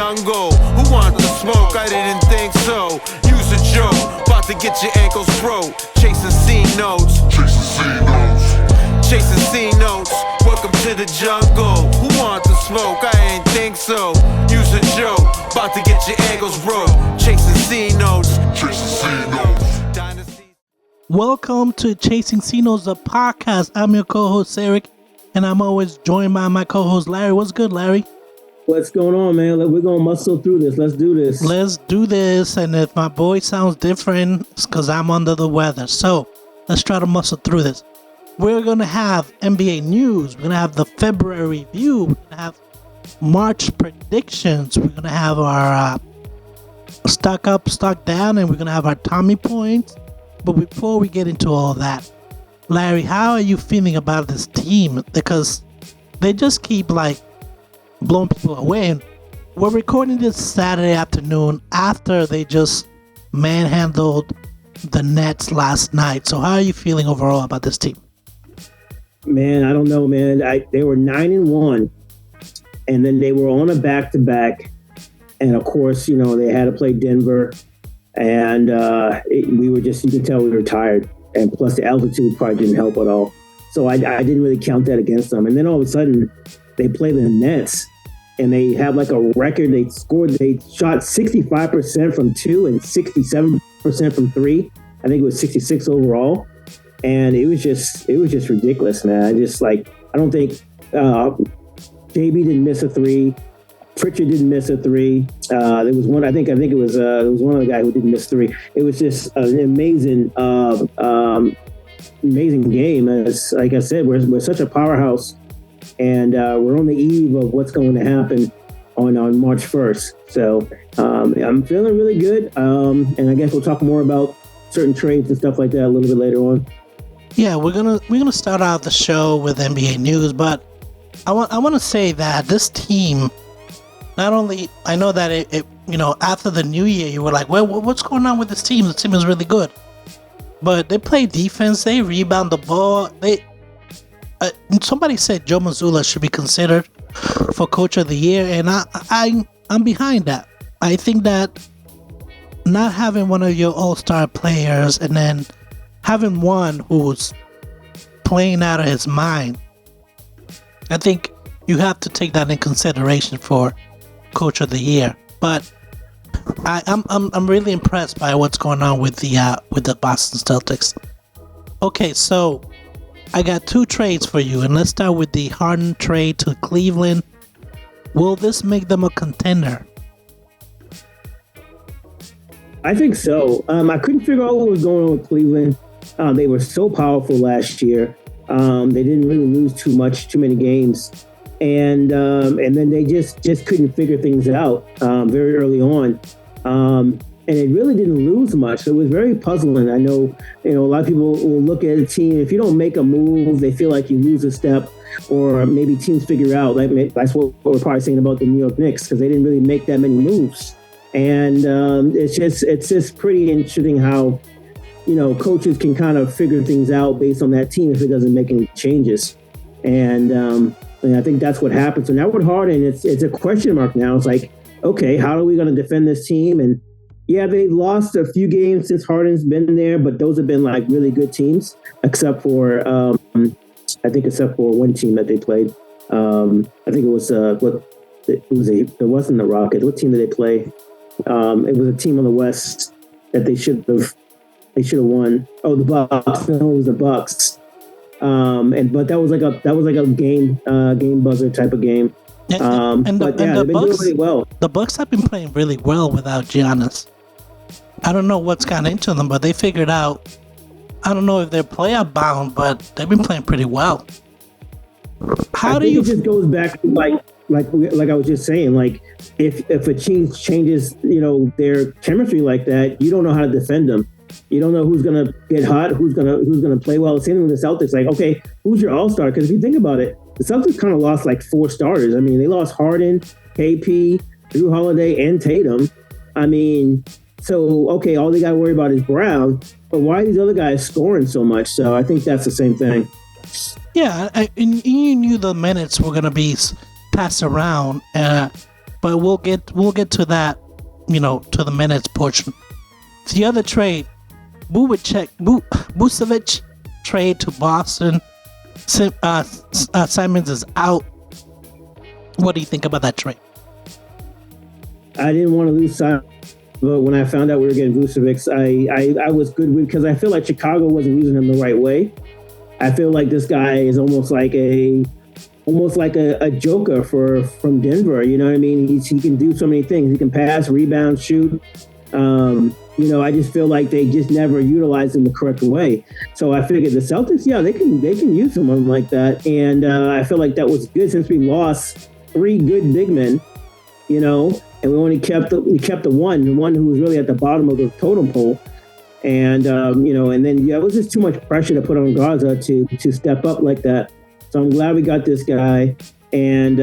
jungle. Who wants to smoke? I didn't think so. Use a joke, about to get your ankles broke. Chasing C notes. Chasing C notes. Welcome to the jungle. Who wants to smoke? I ain't think so. Use a joke, about to get your ankles broke. Chasing C notes. Welcome to Chasing C Notes, the podcast. I'm your co-host Sirik, and I'm always joined by my co-host Larry. What's good, Larry? What's going on, man? We're gonna muscle through this. Let's do this. Let's do this. And if my voice sounds different, it's because I'm under the weather. So let's try to muscle through this. We're gonna have NBA news. We're gonna have the February review. We're gonna have March predictions. We're gonna have our stock up, stock down, and we're gonna have our Tommy points. But before we get into all that, Larry, how are you feeling about this team? Because they just keep blowing people away. And we're recording this Saturday afternoon after they just manhandled the Nets last night. So how are you feeling overall about this team? Man, I don't know, man. They were 9-1, and then they were on a back-to-back. And of course, they had to play Denver. And we were just, you could tell we were tired. And plus the altitude probably didn't help at all. So I didn't really count that against them. And then all of a sudden they play the Nets and they have a record. They shot 65% from 2 and 67% from 3. I think it was 66 overall. And it was just ridiculous, man. I don't think JB didn't miss a 3. Pritchard didn't miss a 3. There was one. I think it was one other guy who didn't miss 3. It was just an amazing game. As like I said, we're such a powerhouse, and we're on the eve of what's going to happen on March 1st. So I'm feeling really good, and I guess we'll talk more about certain trades and stuff like that a little bit later on. Yeah, we're gonna start out the show with NBA news, but I want to say that this team. Not only, I know that it after the new year, you were like, well, what's going on with this team? The team is really good. But they play defense. They rebound the ball. Somebody said Joe Mazz should be considered for Coach of the Year, and I'm behind that. I think that not having one of your all-star players and then having one who's playing out of his mind, I think you have to take that in consideration for Coach of the Year. But I'm really impressed by what's going on with the Boston Celtics. Okay, so I got 2 trades for you, and let's start with the Harden trade to Cleveland. Will this make them a contender? I think so. I couldn't figure out what was going on with Cleveland. They were so powerful last year. They didn't really lose too many games. And then they just couldn't figure things out very early on. And it really didn't lose much. So it was very puzzling. I know, a lot of people will look at a team. If you don't make a move, they feel like you lose a step, or maybe teams figure out. That's what we're probably saying about the New York Knicks, because they didn't really make that many moves. And it's just pretty interesting how, coaches can kind of figure things out based on that team if it doesn't make any changes. And I think that's what happened. So now with Harden, it's a question mark now. It's like, okay, how are we going to defend this team? And yeah, they've lost a few games since Harden's been there, but those have been really good teams, except for one team that they played. I think it was it wasn't the Rockets. What team did they play? It was a team on the West that they should have won. Oh, the Bucks. No, it was the Bucks. But that was like a game buzzer type of game. They've been doing really well. The Bucks have been playing really well without Giannis. I don't know what's gotten into them, but they figured out. I don't know if they're playoff bound, but they've been playing pretty well. It just goes back to like I was just saying, if a team changes, their chemistry like that, you don't know how to defend them. You don't know who's gonna get hot, who's gonna play well. Same with the Celtics. Okay, who's your all-star? Because if you think about it, the Celtics kind of lost 4 starters. I mean, they lost Harden, KP, Drew Holiday, and Tatum. I mean, so okay, all they got to worry about is Brown. But why are these other guys scoring so much? So I think that's the same thing. Yeah, and you knew the minutes were gonna be passed around. but we'll get to that, to the minutes portion. The other trade, Vucevic trade to Boston. Simons is out. What do you think about that trade? I didn't want to lose Simons, but when I found out we were getting Vucevic, I was good with, because I feel like Chicago wasn't using him the right way. I feel like this guy is almost like a joker from Denver. You know what I mean? He can do so many things. He can pass, rebound, shoot. I just feel like they just never utilized him the correct way. So I figured the Celtics, they can use someone like that. And I feel like that was good, since we lost 3 good big men, and we only kept the one who was really at the bottom of the totem pole. And, and then, it was just too much pressure to put on Garza to step up like that. So I'm glad we got this guy. And,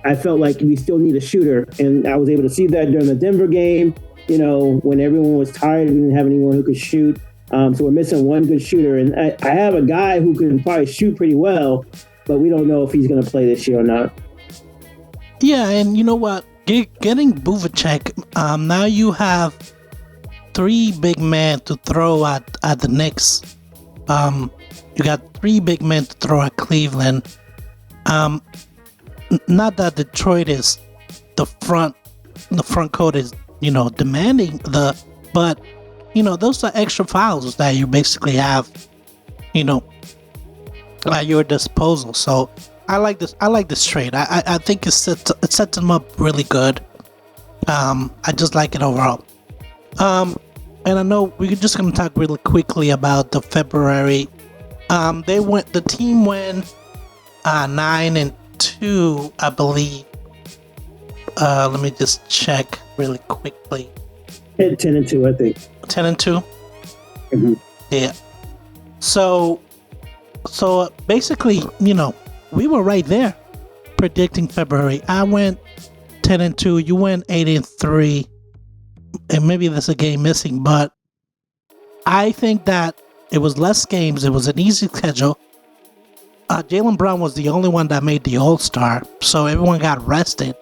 I felt like we still need a shooter. And I was able to see that during the Denver game, when everyone was tired, we didn't have anyone who could shoot. So we're missing one good shooter. And I have a guy who can probably shoot pretty well, but we don't know if he's going to play this year or not. Yeah, and you know what? Getting Vucevic, now you have 3 big men to throw at the Knicks. You got 3 big men to throw at Cleveland. Not that Detroit is the front court is demanding but those are extra fouls that you basically have at your disposal. So I like this trade. I think it sets them up really good. I just like it overall. And I know we're just gonna talk really quickly about the February. The team went 9-2, I believe. Let me just check really quickly. 10-2, I think. 10-2. Mm-hmm. Yeah. So basically, we were right there predicting February. I went 10-2. You went 8-3. And maybe there's a game missing, but I think that it was less games. It was an easy schedule. Jaylen Brown was the only one that made the All-Star, so everyone got rested.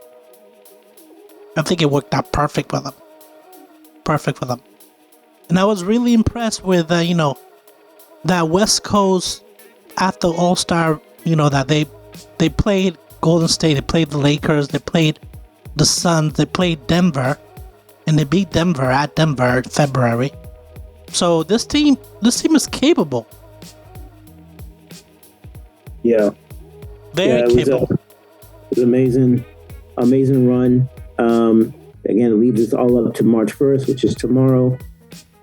I think it worked out perfect for them. And I was really impressed with, that West Coast after All-Star, that they played Golden State, they played the Lakers, they played the Suns, they played Denver, and they beat Denver at Denver in February. So this team is capable. Yeah. Very capable. It was amazing run. Again, it leads us all up to March 1st, which is tomorrow.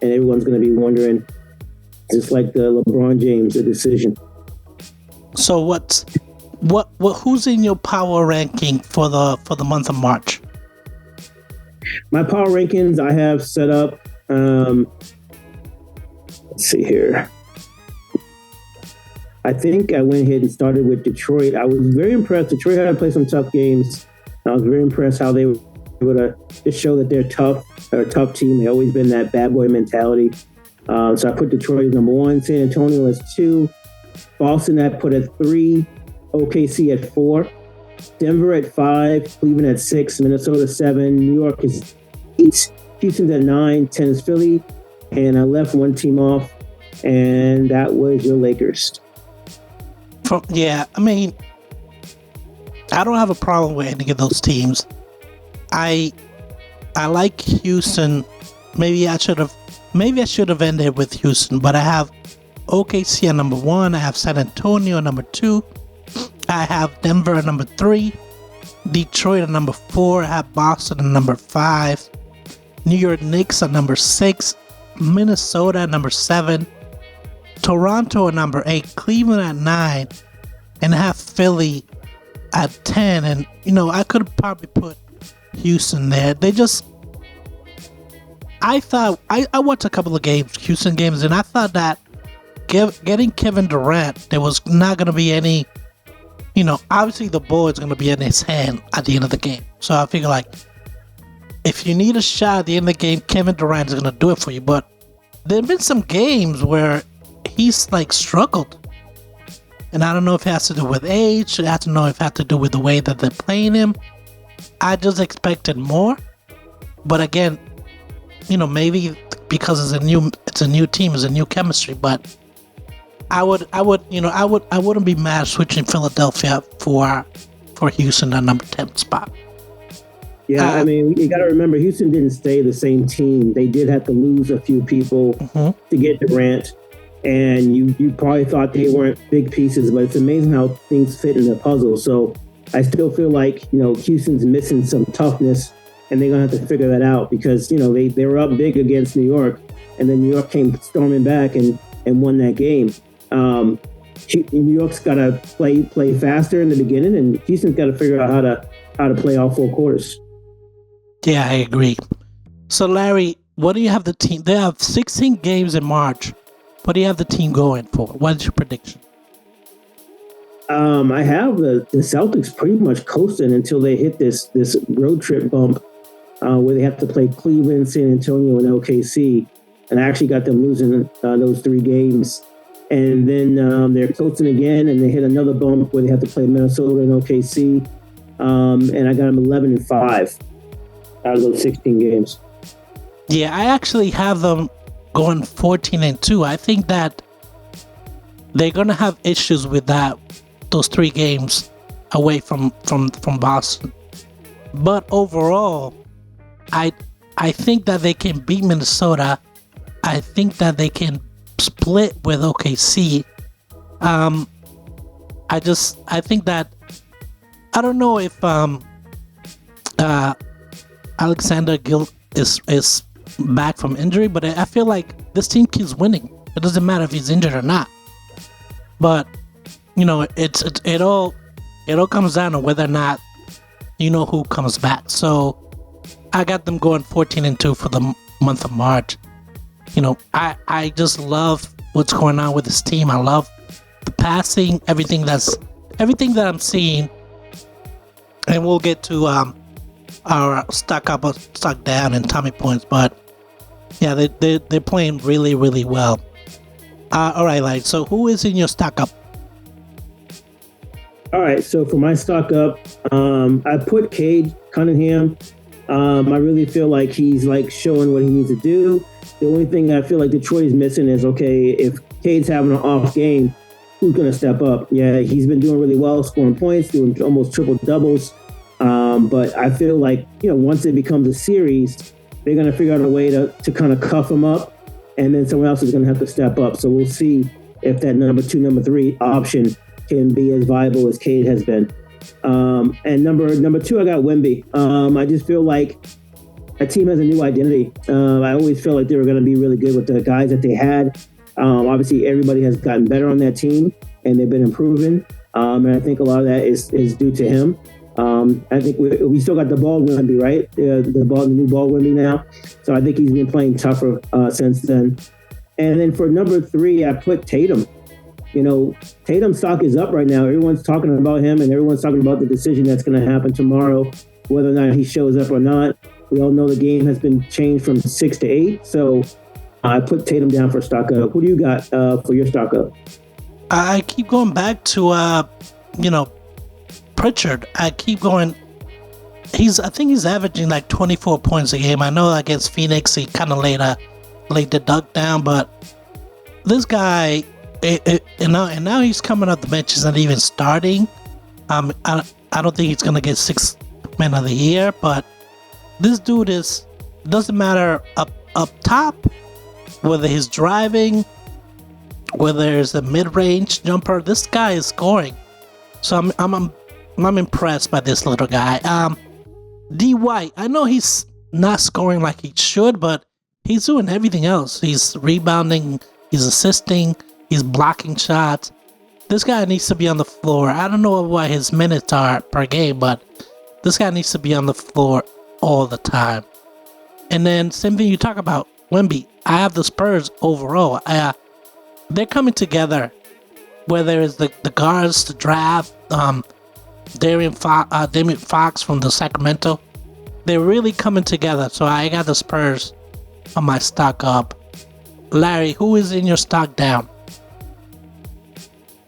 And everyone's going to be wondering, just like the LeBron James, the decision. So who's in your power ranking for the month of March? My power rankings I have set up. Let's see here. I think I went ahead and started with Detroit. I was very impressed. Detroit had to play some tough games. I was very impressed how they were able to just show that they're tough. They're a tough team. They've always been that bad boy mentality. So I put Detroit as number 1, San Antonio as 2, Boston I put at 3, OKC at 4, Denver at 5, Cleveland at 6, Minnesota 7, New York is 8, Houston's at 9, 10 is Philly, and I left one team off, and that was your Lakers. I mean, I don't have a problem with any of those teams. I like Houston. Maybe I should have ended with Houston, but I have OKC at number 1. I have San Antonio at number 2. I have Denver at number 3. Detroit at number 4. I have Boston at number 5. New York Knicks at number 6. Minnesota at number 7. Toronto at number 8. Cleveland at 9. And I have Philly at 10. And, I could have probably put Houston there. I thought, I watched a couple of Houston games, and I thought that getting Kevin Durant, there was not going to be any, obviously the ball is going to be in his hand at the end of the game. So I figure, if you need a shot at the end of the game, Kevin Durant is going to do it for you. But there have been some games where he's, struggled. And I don't know if it has to do with age. I don't know if it has to do with the way that they're playing him. I just expected more. But again, maybe because it's a new team, it's a new chemistry. But I wouldn't be mad switching Philadelphia for Houston at number 10 spot. Yeah, I mean, you got to remember, Houston didn't stay the same team. They did have to lose a few people to get Durant, and you probably thought they weren't big pieces, but it's amazing how things fit in the puzzle. So I still feel like, Houston's missing some toughness, and they're going to have to figure that out because, they were up big against New York, and then New York came storming back and won that game. New York's got to play faster in the beginning, and Houston's got to figure out how to play all 4 quarters. Yeah, I agree. So, Larry, what do you have the team? They have 16 games in March. What do you have the team going for? What's your prediction? I have the Celtics pretty much coasting until they hit this road trip bump where they have to play Cleveland, San Antonio, and OKC. And I actually got them losing those 3 games. And then they're coasting again, and they hit another bump where they have to play Minnesota and OKC. And I got them 11-5 out of those 16 games. Yeah, I actually have them going 14-2. I think that they're gonna have issues with those 3 games away from Boston. But overall, I think that they can beat Minnesota. I think that they can split with OKC. I think that I don't know if Alexander Gill is back from injury, but I feel like this team keeps winning. It doesn't matter if he's injured or not. But it all comes down to whether or not who comes back. So I got them going 14-2 for the month of March. I just love what's going on with this team. I love the passing, everything that I'm seeing, and we'll get to our stock up or stock down and Tommy points, but yeah, they're playing really, really well. All right, like, so who is in your stock up? All right, so for my stock up, I put Cade Cunningham. I really feel like he's showing what he needs to do. The only thing I feel like Detroit is missing is, okay, if Cade's having an off game, who's going to step up? Yeah, he's been doing really well, scoring points, doing almost triple doubles. But I feel like, once it becomes a series, they're going to figure out a way to kind of cuff him up, and then someone else is going to have to step up. So we'll see if that number 2, number 3 option can be as viable as Cade has been. And number 2, I got Wemby. I just feel like that team has a new identity. I always felt like they were going to be really good with the guys that they had. Obviously, everybody has gotten better on that team, and they've been improving. And I think a lot of that is due to him. I think we still got the ball Wemby, right? The new ball Wemby now. So I think he's been playing tougher since then. And then for number 3, I put Tatum. Tatum's stock is up right now. Everyone's talking about him, and everyone's talking about the decision that's going to happen tomorrow, whether or not he shows up or not. We all know the game has been changed from 6 to 8. So I put Tatum down for stock up. Who do you got for your stock up? I keep going back to, Pritchard. I keep going. I think he's averaging 24 points a game. I know against Phoenix he kind of laid the duck down, but this guy, and now he's coming off the bench. He's not even starting. I don't think he's gonna get 6th man of the year, but this dude doesn't matter up top, whether he's driving, whether it's a mid-range jumper. This guy is scoring, so I'm impressed by this little guy. D. White, I know he's not scoring like he should, but he's doing everything else. He's rebounding, he's assisting, he's blocking shots. This guy needs to be on the floor. I don't know what his minutes are per game, but this guy needs to be on the floor all the time. And then same thing you talk about, Wemby. I have the Spurs overall. They're coming together, whether it's the guards, the draft, Damian Fox from the Sacramento. They're really coming together. So I got the Spurs on my stock up. Larry, who is in your stock down?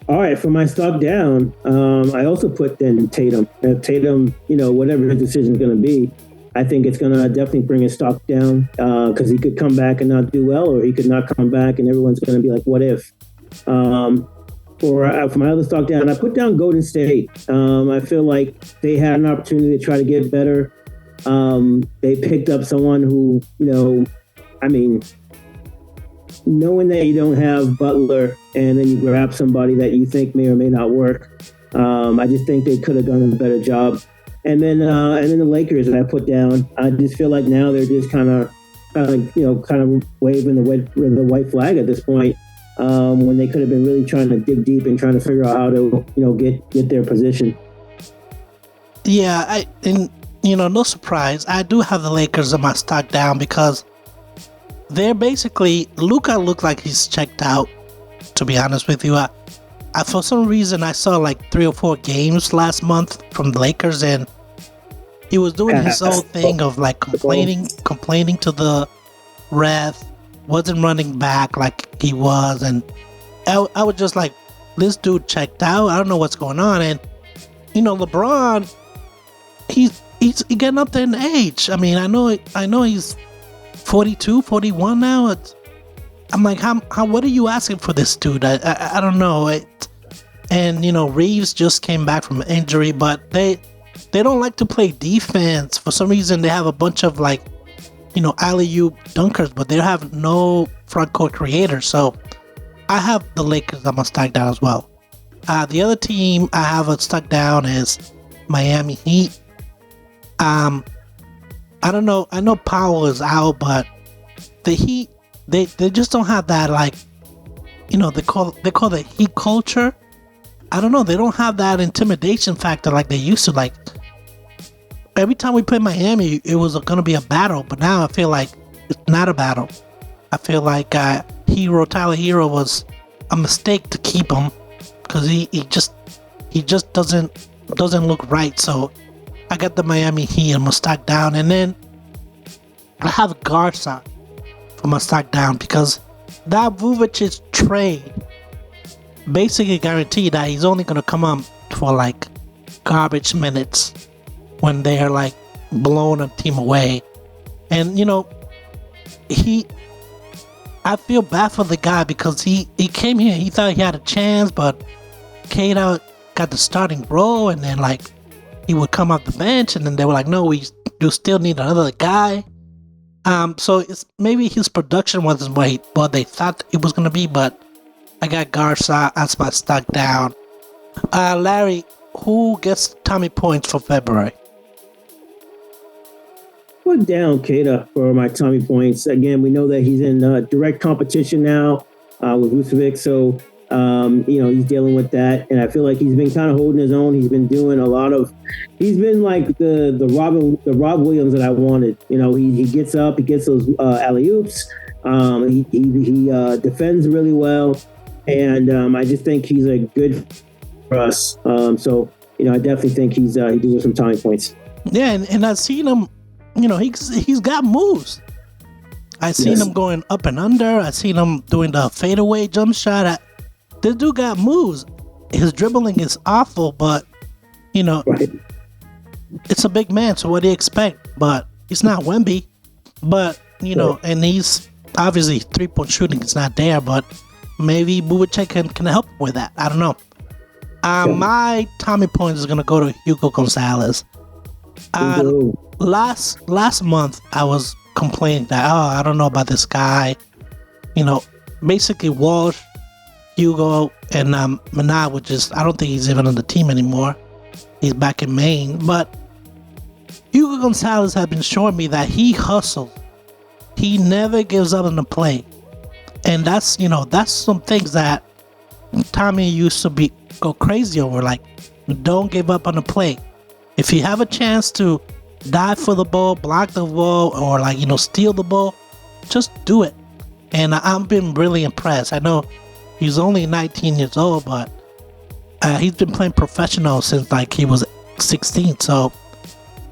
All right, for my stock down, I also put then Tatum. Tatum, whatever his decision is going to be, I think it's going to definitely bring his stock down because he could come back and not do well, or he could not come back and everyone's going to be like, what if? For my other stock down, I put down Golden State. I feel like they had an opportunity to try to get better. They picked up someone who, knowing that you don't have Butler and then you grab somebody that you think may or may not work, I just think they could have done a better job. And then the Lakers that I put down, I just feel like now they're just kind of waving the white flag at this point, when they could have been really trying to dig deep and trying to figure out how to get their position. Yeah, no surprise, I do have the Lakers in my stock down because they're basically, Luka looked like he's checked out, to be honest with you. I for some reason, I saw like 3 or 4 games last month from the Lakers, and he was doing his own thing of like complaining to the ref, wasn't running back like he was, and I was just like, this dude checked out. I don't know what's going on. And LeBron, he's getting up there in age. I mean, I know he's 42, 41 now. I'm like, how? What are you asking for this dude? I don't know. And Reeves just came back from an injury, but they don't like to play defense. For some reason, they have a bunch of like, alley-oop dunkers, but they have no front court creators. So I have the Lakers on my stock down as well. The other team I have a stock down is Miami Heat. I don't know. I know Powell is out, but the Heat, they just don't have that, like, they call it Heat culture. I don't know. They don't have that intimidation factor like they used to. Like, every time we play Miami, it was going to be a battle, but now I feel like it's not a battle. I feel like Tyler Hero was a mistake to keep him because he just doesn't look right. So I got the Miami Heat on my stock down, and then I have Garza for my stock down because that Vuvic's trade basically guaranteed that he's only going to come up for like garbage minutes when they're like blowing a team away. And I feel bad for the guy because he came here, he thought he had a chance, but Keita got the starting role, and then like he would come off the bench, and then they were like, no, you still need another guy. So it's maybe his production wasn't what they thought it was gonna be, but I got Garza as my stock down. Larry, who gets Tommy points for February? Put down Keita for my Tommy points. Again, we know that he's in direct competition now with Vucevic, so he's dealing with that, and I feel like he's been kind of holding his own. He's been doing he's been like the Rob Williams that I wanted. He gets up, he gets those alley oops. He defends really well, and I just think he's a good for us. So I definitely think he deserves some Tommy points. Yeah, and I've seen him. He's got moves. I've seen him going up and under. I've seen him doing the fadeaway jump shot. This dude got moves. His dribbling is awful, but right. It's a big man, so what do you expect? But he's not Wemby. But and he's obviously 3-point shooting is not there, but maybe Vuvicic can help with that. I don't know. My Tommy points is gonna go to Hugo Gonzalez. Last month I was complaining that I don't know about this guy. Basically Walsh, Hugo, and Manat, which is I don't think he's even on the team anymore. He's back in Maine, but Hugo Gonzalez has been showing me that he hustles. He never gives up on the play, and that's some things that Tommy used to go crazy over. Like, don't give up on the play. If you have a chance to dive for the ball, block the ball, or steal the ball, just do it. And I've been really impressed. I know he's only 19 years old, but he's been playing professional since like he was 16. So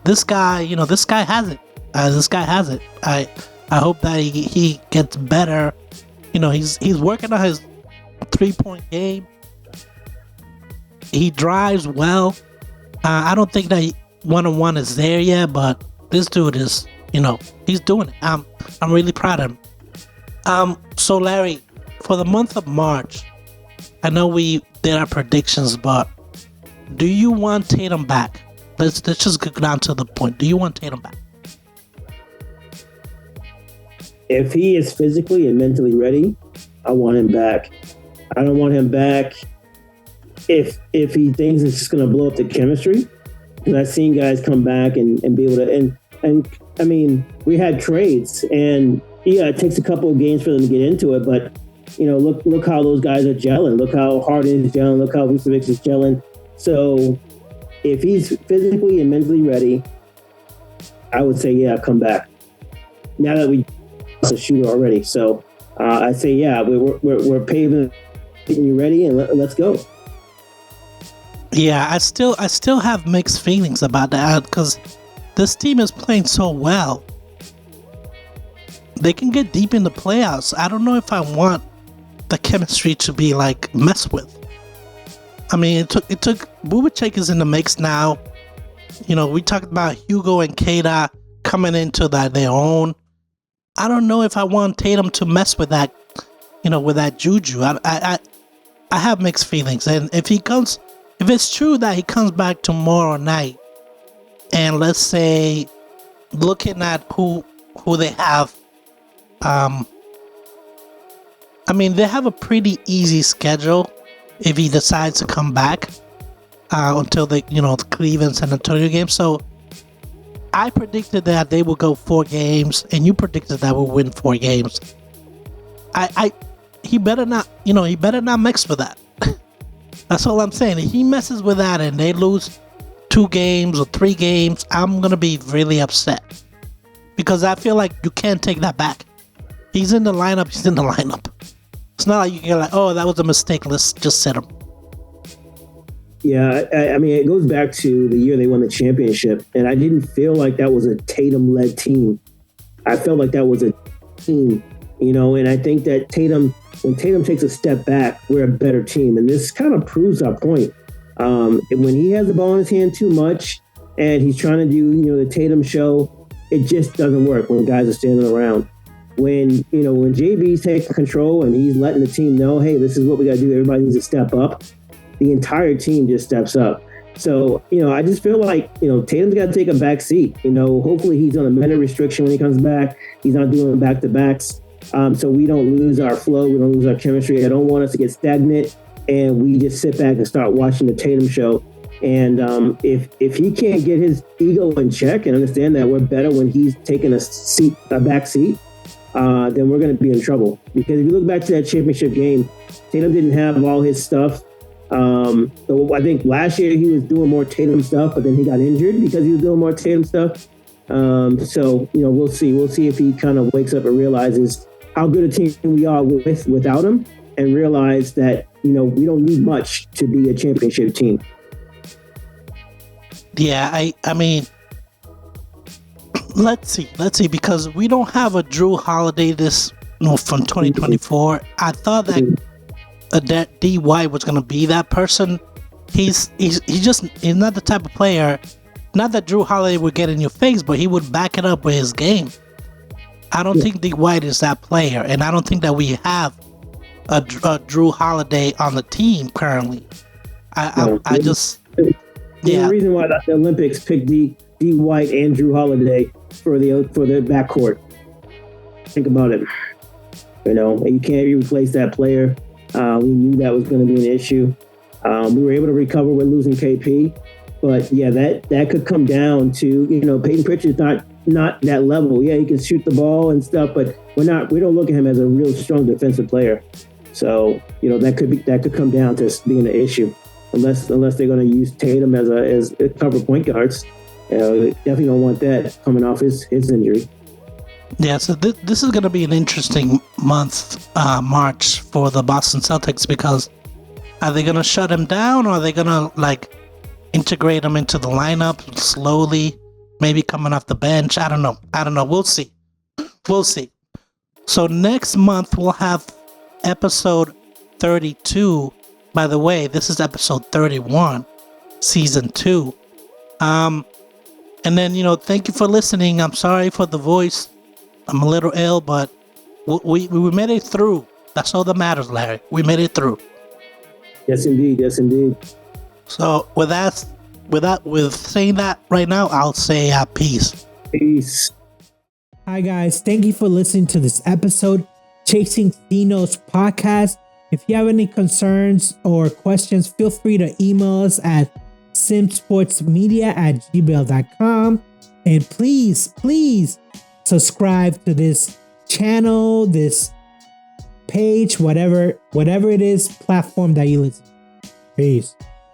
this guy has it. This guy has it. I hope that he gets better. He's working on his 3-point game. He drives well. I don't think that one-on-one is there yet, but this dude is, he's doing it. I'm really proud of him. So Larry, for the month of March, I know we did our predictions, but do you want Tatum back? Let's just go down to the point. Do you want Tatum back? If he is physically and mentally ready, I want him back. I don't want him back if he thinks it's just going to blow up the chemistry. Because I've seen guys come back and be able to, and I mean, we had trades, and yeah, it takes a couple of games for them to get into it, but look how those guys are gelling. Look how Harden is gelling. Look how Vucevic is gelling. So if he's physically and mentally ready, I would say, yeah, come back. Now that we a shooter already, so I say, yeah, we're paving, getting you ready, and let's go. Yeah, I still have mixed feelings about that because this team is playing so well. They can get deep in the playoffs. I don't know if I want the chemistry to be like messed with. I mean, it took Vucevic is in the mix now. We talked about Hugo and Kata coming into their own. I don't know if I want Tatum to mess with that, with that juju. I have mixed feelings, and if it's true that he comes back tomorrow night, and let's say, looking at who they have, they have a pretty easy schedule if he decides to come back until the Cleveland San Antonio game. So I predicted that they will go 4 games, and you predicted that we'll win 4 games. He better not mix with that. That's all I'm saying. If he messes with that and they lose 2 games or 3 games, I'm gonna be really upset because I feel like you can't take that back. He's in the lineup. He's in the lineup. It's not like you can oh, that was a mistake. Let's just set him. Yeah, I mean, it goes back to the year they won the championship, and I didn't feel like that was a Tatum-led team. I felt like that was a team, and I think that when Tatum takes a step back, we're a better team, and this kind of proves our point. When he has the ball in his hand too much, and he's trying to do, the Tatum show, it just doesn't work when guys are standing around. When JB's taking control and he's letting the team know, hey, this is what we got to do. Everybody needs to step up. The entire team just steps up. So, I just feel like, Tatum's got to take a back seat. Hopefully he's on a minute restriction when he comes back. He's not doing back-to-backs. So we don't lose our flow. We don't lose our chemistry. I don't want us to get stagnant and we just sit back and start watching the Tatum show. And if he can't get his ego in check and understand that we're better when he's taking a back seat, then we're going to be in trouble. Because if you look back to that championship game, Tatum didn't have all his stuff. So I think last year he was doing more Tatum stuff, but then he got injured because he was doing more Tatum stuff. So we'll see. We'll see if he kind of wakes up and realizes how good a team we are without him, and realize that we don't need much to be a championship team. Yeah, I mean, let's see, because we don't have a Drew Holiday from 2024. I thought that D White was gonna be that person. He's not the type of player. Not that Drew Holiday would get in your face, but he would back it up with his game. I don't think D White is that player, and I don't think that we have a Drew Holiday on the team currently. The reason why the Olympics picked D White and Drew Holiday for their backcourt. Think about it. You can't replace that player. We knew that was going to be an issue. We were able to recover with losing KP, but yeah, that could come down to Peyton Pritchard's not that level. Yeah, he can shoot the ball and stuff, but we don't look at him as a real strong defensive player. So that could come down to being an issue, unless they're going to use Tatum as cover point guards. Definitely don't want that coming off his injury. Yeah, so this is going to be an interesting month, March, for the Boston Celtics, because are they going to shut him down, or are they going to integrate him into the lineup slowly, maybe coming off the bench? I don't know. We'll see. So next month we'll have episode 32, By the way, this is episode 31, season 2. And then, thank you for listening. I'm sorry for the voice. I'm a little ill, but we made it through. That's all that matters, Larry. We made it through. Yes, indeed. Yes, indeed. So with saying that right now, I'll say peace. Peace. Hi, guys. Thank you for listening to this episode, Chasing Dino's podcast. If you have any concerns or questions, feel free to email us at simsportsmedia@gmail.com. And please subscribe to this channel, this page, whatever it is, platform that you listen. Peace.